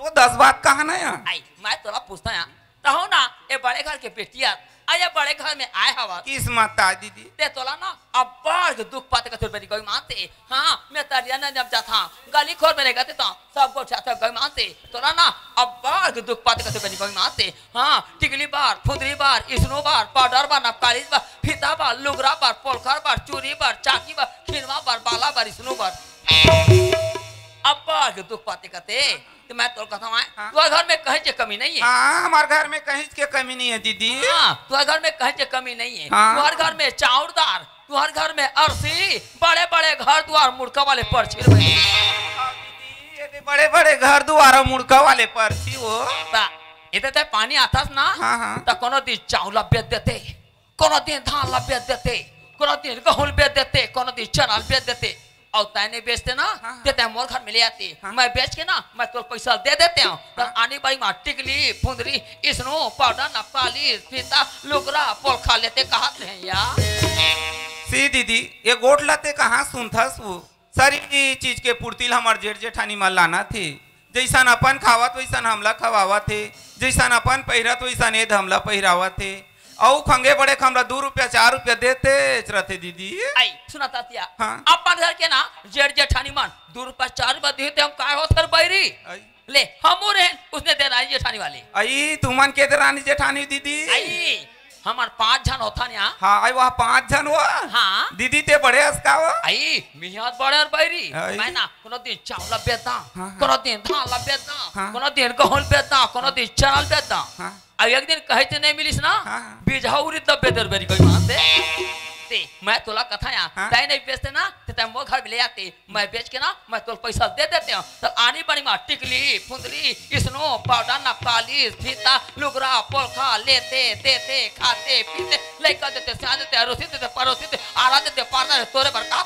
तो 10 बात कहा ना यार। आई मैं तोला पूछता है तो हो ना ये बड़े घर के बेटिया आया बड़े घर में आए हवा किस माता दीदी ते तोला ना अब बड़ के दुख पाते का बेटी कोई मानते हाँ मैं तरिया ना जब जाता गली खोर में रहते तो सब को चाहते कोई मानते तोला ना अब बड़ के दुख पाते का बेटी कोई मानते हाँ टिकली बार फुदरी बार इसनो बार पाउडर बार नपकाली बार फीता बार लुगरा बार पोलखर बार चूरी बार चाकी बार खिनवा बार बाला बार इसनो बार अब बड़ के दुख पाते कहते तो मैं तो कहता हूँ तुम्हारे घर में कहीं से कमी नहीं है। हाँ हमारे घर में कहीं के कमी नहीं है दीदी। हाँ तुम्हारे घर में कहीं से कमी नहीं है। हाँ। तुम्हारे घर में चाउरदार तुम्हारे घर में अरसी बड़े बड़े घर द्वार मुड़का वाले पर्ची बड़े बड़े घर द्वार मुड़का वाले पर्ची वो इतने पानी आता ना हाँ हाँ तो कोनो दिन चावल बेच देते कोनो दिन धान बेच देते कोनो दिन गेहूं बेच देते कोनो दिन चना बेच देते और तैने बेचते ना देते मोर घर में ले आती मैं बेच के ना मैं तो पैसा दे देते हूँ तो आने बारी में टिकली फुंदरी इसनो पाउडर नपाली फीता लुगरा पोल खा लेते कहा हैं यार सी दीदी ये गोट लाते कहाँ सुनता वो सारी चीज के पूर्तिल हमार जेठ जेठानी माल लाना थे जैसा अपन खावत वैसा हमला खवावा थे जैसा अपन पहिरत वैसा नेद हमला पहिरावा थे औ खंगे बड़े हमरा 2 रुपया 4 रुपया देते रहते दीदी। आई सुना तातिया हाँ। अपन घर के ना जेठ जेठानी मान 2 रुपया 4 रुपया देते हम काय होत कर बैरी ले हम रहे उसने दे रानी जेठानी वाले आई तुमन के दे रानी जेठानी दीदी आई हमार 5 जन होता ना हाँ आई वहाँ 5 जन वो हाँ दीदी ते बड़े हस्का वो आई मियाद बड़े और बैरी मैं ना कोनो दिन चावल बेचता कोनो दिन धान बेचता कोनो दिन गेहूं बेचता कोनो दिन चना बेचता अब एक दिन कहे थे नहीं मिलिस ना बिजहौरी दबे दर बेरी कोई मानते ते मैं तोला कथा यहाँ तय नहीं बेचते ना तो तय मोर घर में ले आते मैं बेच के ना मैं तो पैसा दे देते हूँ तो आनी बड़ी माँ टिकली फुंदरी इसनो पाउडर नपाली फीता लुगरा पोलखा लेते देते खाते पीते लेकर देते सिया देते अरोसी देते परोसी देते आरा देते पारना देते तोरे बरका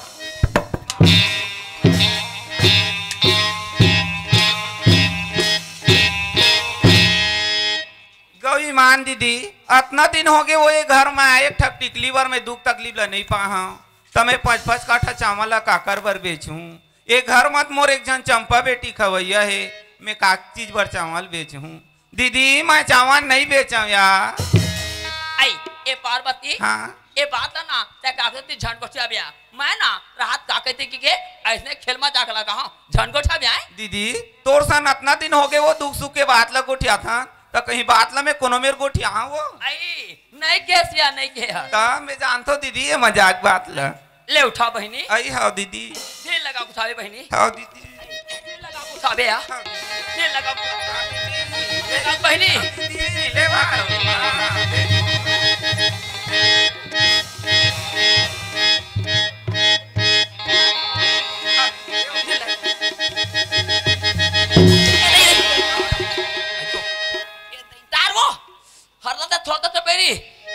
गौरी मान दीदी इतना दिन हो गए वो ये घर में आए ठक टिकली बर में दुख तकलीफ ला नहीं पाहा तो मैं 5-5 काठा चावल ला काकर बर बेचूं ये घर मत मोर एक जन चंपा बेटी खवैया है मैं का चीज बर चावल बेचूं दीदी मैं चावल नहीं बेचा यार। आई ए पार्वती हाँ ए बात ना ते काकती झंडकोठिया बिया मैं ना रात का कहते कि के ऐसने खेल में जाके लगा हां झंडकोठिया बिया दीदी तोर सन इतना दिन हो गए वो दुख सुख के बात ला गोठिया था तो कहीं बात ला में कोनो मेर गोठिया वो आई नहीं केसिया नहीं के ता मैं जानतो दीदी ये मजाक बात ला ले उठा बहनी आई हां दीदी ये लगा उठावे बहनी हां दीदी ये लगा उठावे या ये लगा बहनी ले बा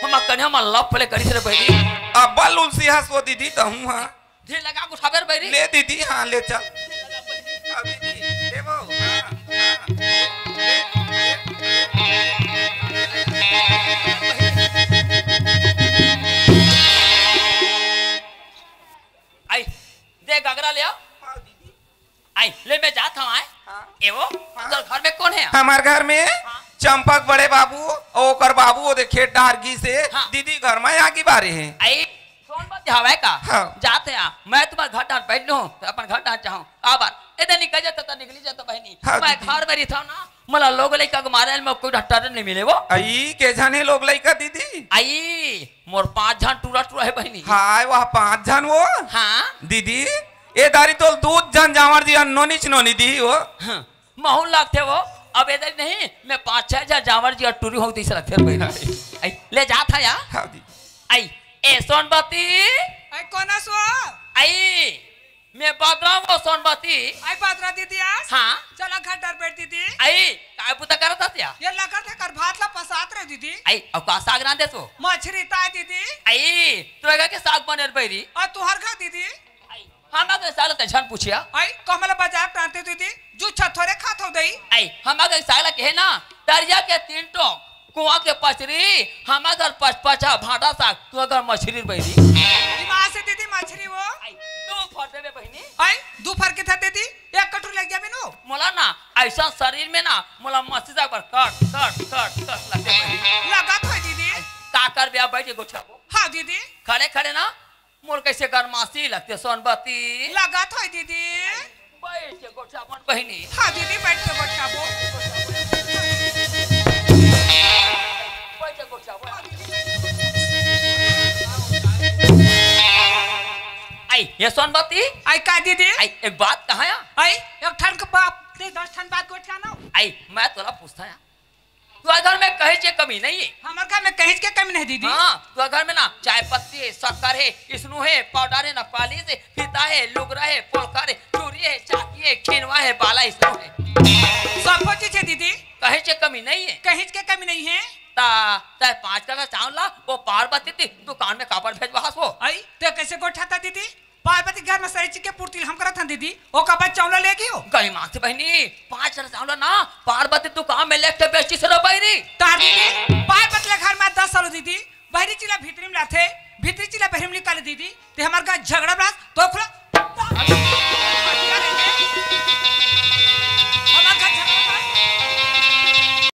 हम कन्या मन लव पले करी से बैरी अब बल उलसी हंसो दीदी तो हूं हां धीर लगा को उठावे बैरी ले दीदी हां ले चल अब दीदी ले वो आई दे गगरा ले आओ आई ले मैं जाता हूं आए ए वो अंदर घर में कौन है हमारे घर में चंपक बड़े बाबू ओकर बाबू वो देखे डारगी से दीदी घर में आगे बारे हैं आई कौन बात हवा का हाँ। जाते हैं मैं तुम्हारे घर डांट बैठ लूं तो अपन घर डांट चाहूं आबार इधर निकल जाता तो निकली जाता बहनी हाँ, मैं घर में रहता ना मला लोग लइका के मारे में कोई डॉक्टर नहीं मिले वो आई के जाने लोग लइका दीदी आई मोर 5 जन टूरा टूरा है बहनी हाय वह 5 जन वो हां दीदी ए दारी तो दूध जन जावर जी नोनी दी वो महू लागते वो अब इधर नहीं मैं 5-6 जन जावर जी टूरी हो तीसरा फिर बहनी आई ले जाता या हां दीदी आई ए सोनबती आई कोना सो आई मैं बदरा वो सोनबती आई पात्रा दीदी आज हाँ चला घर डर बैठ दीदी आई काय पुता करत हत्या ये लगा थे कर भात ला पसात रे दीदी आई अब का साग ना देसो मछरी ता दीदी आई तुरगा के साग बनेर बैरी और तुहर खा दीदी आई हम आगे साल ते छन पूछिया आई कमला बाजार प्रांते दीदी जो छथोरे खात हो दई आई हम आगे सागला के ना दरिया के 3 टोक कुआं के पचरी हम अगर 5-5 भाटा साग तू अगर मछली बैरी मां से दीदी मछरी वो आई 2 फट लाते बे बहनी आई दो फर के था दीदी एक कटोरी लग जाबे नो मोला ना ऐसा शरीर में ना मोला मस्ती जा पर कट कट कट कट लगते बहनी लगा तो दीदी का कर बे बैठ के गोछा हां दीदी खड़े खड़े ना मोर कैसे गरमासी लगते सोनबत्ती लगा तो दीदी बैठ के गोछा अपन बहनी हां दीदी बैठ के गोछाबो बैठ के गोछा आई ये सोनबत्ती आई का दीदी आई एक बात कहा या आई एक ठन के बाप ने 10 ठन बात गोछा ना आई मैं तोला पूछता या तू घर में कहे जे कमी नहीं है हमर घर में कहीं के कमी नहीं दीदी हाँ तू घर में ना चाय पत्ती है शक्कर है इसनु है पाउडर है नपालिश है फीता है लुगरा है पोलकर है चूड़ी है चाकी है खिनवा है बाला इसनु है सब कुछ है दीदी कहे जे कमी नहीं है कहीं के कमी नहीं है ता 5 का चावल ला वो पार्वती थी दुकान में कापड़ भेजवा हो आई ते कैसे गोठा था दीदी पार्वती घर में सही चीज के पूर्ति हम करत हन दीदी ओ कपा चावल लेगी हो गई मां से बहनी 5 का चावल ना पार्वती दुकान में लेके बेची से बहनी तार दीदी पार्वती ले घर में 10 साल दीदी बहरी चिला भीतरी में लाथे भीतरी चिला बहरी में निकाल दीदी ते हमार का झगड़ा बरात तो खुला